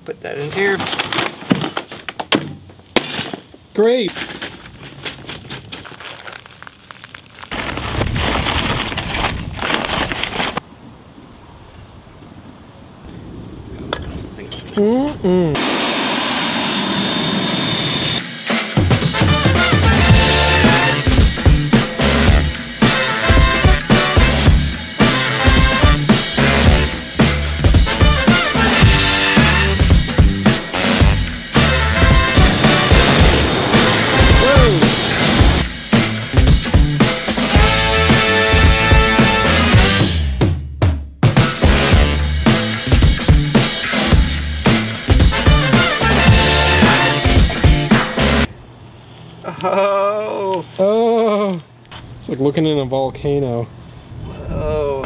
put that in here. Great. Oh! Oh! It's like looking in a volcano. Oh.